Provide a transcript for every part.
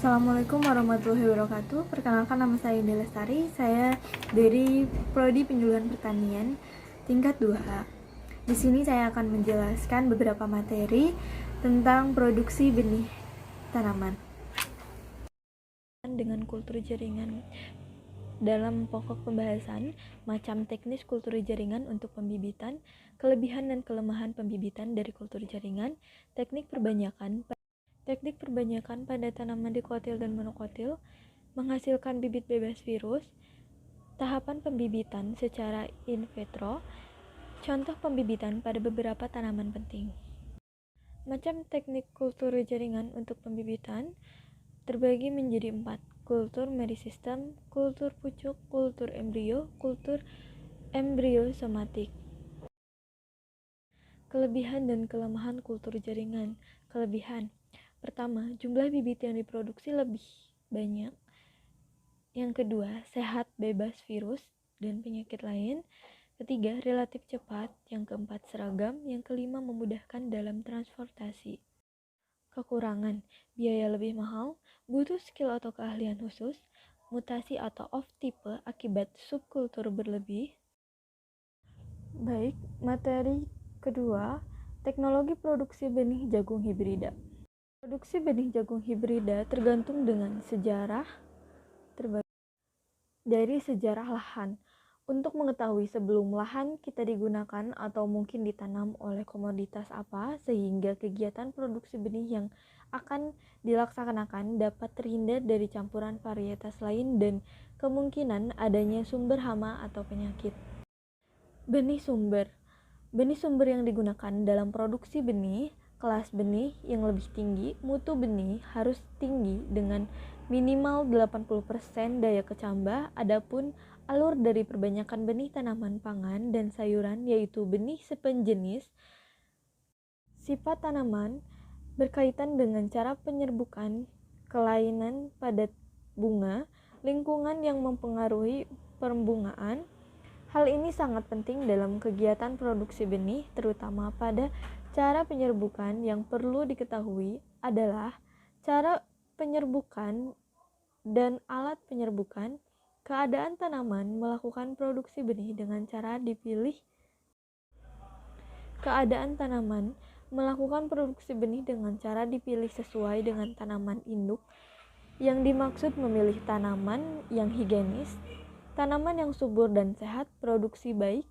Assalamualaikum warahmatullahi wabarakatuh. Perkenalkan, nama saya Indah Lestari. Saya dari Prodi Penjuruan Pertanian tingkat 2A. Di sini saya akan menjelaskan beberapa materi tentang produksi benih tanaman dengan kultur jaringan. Dalam pokok pembahasan, macam teknis kultur jaringan untuk pembibitan, kelebihan dan kelemahan pembibitan dari kultur jaringan, teknik perbanyakan pada tanaman dikotil dan monokotil, menghasilkan bibit bebas virus, tahapan pembibitan secara in vitro, contoh pembibitan pada beberapa tanaman penting. Macam teknik kultur jaringan untuk pembibitan terbagi menjadi 4: kultur merisistem, kultur pucuk, kultur embriosomatik. Kelebihan dan kelemahan kultur jaringan. Kelebihan: pertama, jumlah bibit yang diproduksi lebih banyak. Yang kedua, sehat, bebas virus dan penyakit lain. Ketiga, relatif cepat. Yang keempat, seragam. Yang kelima, memudahkan dalam transportasi. Kekurangan: biaya lebih mahal, butuh skill atau keahlian khusus, mutasi atau off-type akibat subkultur berlebih. Baik, materi kedua, teknologi produksi benih jagung hibrida. Produksi benih jagung hibrida tergantung dengan sejarah dari sejarah lahan. Untuk mengetahui sebelum lahan kita digunakan atau mungkin ditanam oleh komoditas apa, sehingga kegiatan produksi benih yang akan dilaksanakan dapat terhindar dari campuran varietas lain dan kemungkinan adanya sumber hama atau penyakit. Benih sumber yang digunakan dalam produksi benih. Kelas benih yang lebih tinggi, mutu benih harus tinggi dengan minimal 80% daya kecambah. Adapun alur dari perbanyakan benih tanaman pangan dan sayuran, yaitu benih sepenjenis. Sifat tanaman berkaitan dengan cara penyerbukan, kelainan pada bunga, lingkungan yang mempengaruhi pembungaan. Hal ini sangat penting dalam kegiatan produksi benih, terutama pada cara penyerbukan. Yang perlu diketahui adalah cara penyerbukan dan alat penyerbukan. Keadaan tanaman melakukan produksi benih dengan cara dipilih. Sesuai dengan tanaman induk. Yang dimaksud memilih tanaman yang higienis, tanaman yang subur dan sehat, produksi baik.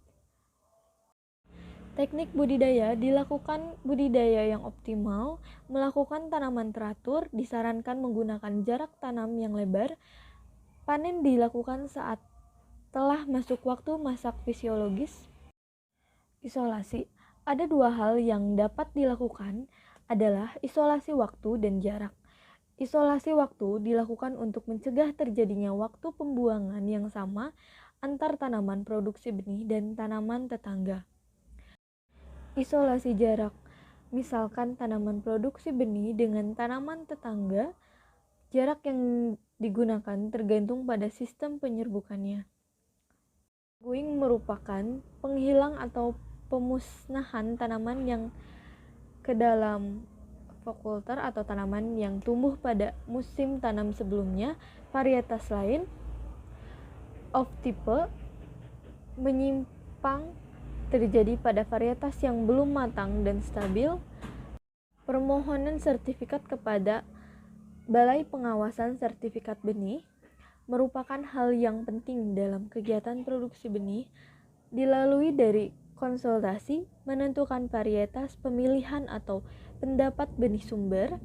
Teknik budidaya dilakukan budidaya yang optimal, melakukan tanaman teratur, disarankan menggunakan jarak tanam yang lebar. Panen dilakukan saat telah masuk waktu masak fisiologis. Isolasi. Ada dua hal yang dapat dilakukan adalah isolasi waktu dan jarak. Isolasi waktu dilakukan untuk mencegah terjadinya waktu pembuangan yang sama antar tanaman produksi benih dan tanaman tetangga. Isolasi jarak. Misalkan tanaman produksi benih dengan tanaman tetangga, jarak yang digunakan tergantung pada sistem penyerbukannya. Reguing merupakan penghilang atau pemusnahan tanaman yang ke dalam fokultur atau tanaman yang tumbuh pada musim tanam sebelumnya. Varietas lain, off-type, menyimpang terjadi pada varietas yang belum matang dan stabil. Permohonan sertifikat kepada Balai Pengawasan Sertifikat Benih merupakan hal yang penting dalam kegiatan produksi benih, dilalui dari konsultasi, menentukan varietas, pemilihan atau pendapat benih sumber,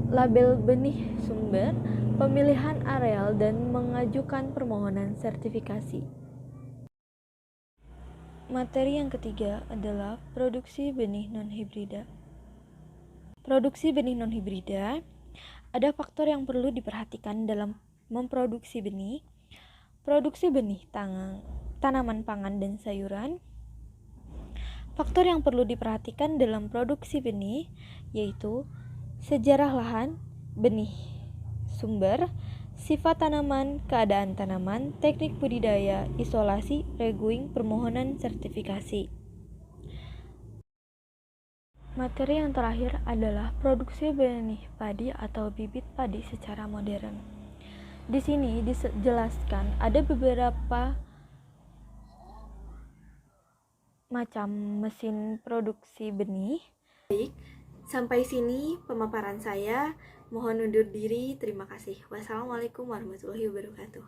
label benih sumber, pemilihan areal, dan mengajukan permohonan sertifikasi. Materi yang ketiga adalah produksi benih non-hibrida. Produksi benih non-hibrida, ada faktor yang perlu diperhatikan dalam memproduksi benih. Produksi benih tanaman pangan dan sayuran. Faktor yang perlu diperhatikan dalam produksi benih yaitu sejarah lahan, benih sumber, sifat tanaman, keadaan tanaman, teknik budidaya, isolasi, reguing, permohonan sertifikasi. Materi yang terakhir adalah produksi benih padi atau bibit padi secara modern. Di sini dijelaskan ada beberapa macam mesin produksi benih. Baik, sampai sini pemaparan saya. Mohon undur diri. Terima kasih. Wassalamualaikum warahmatullahi wabarakatuh.